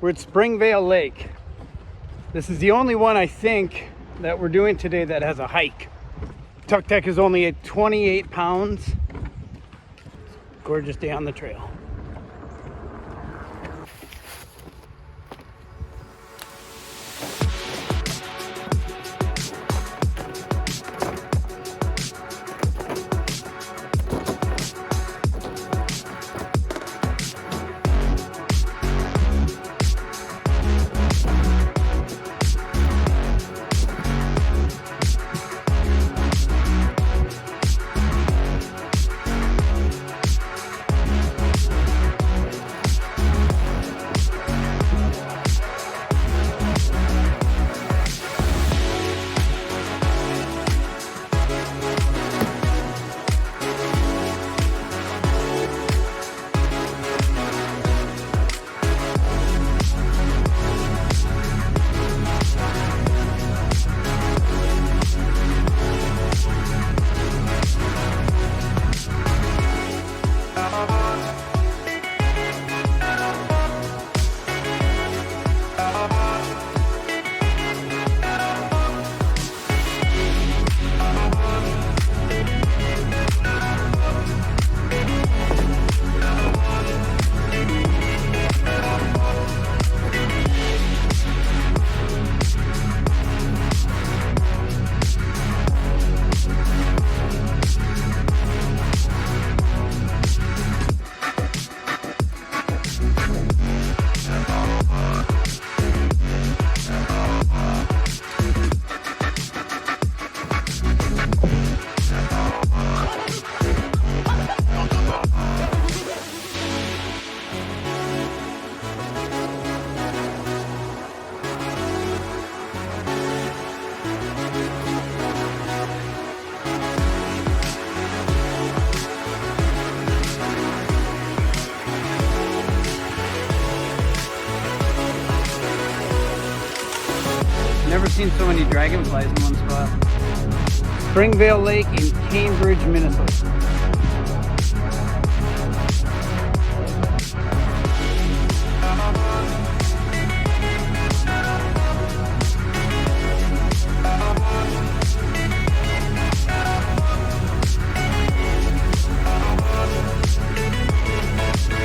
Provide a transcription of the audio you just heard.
We're at Springvale Lake. This is the only one I think that we're doing today that has a hike. Tucktec is only at 28 pounds. Gorgeous day on the trail. Never seen so many dragonflies in one spot. Springvale Lake in Cambridge, Minnesota.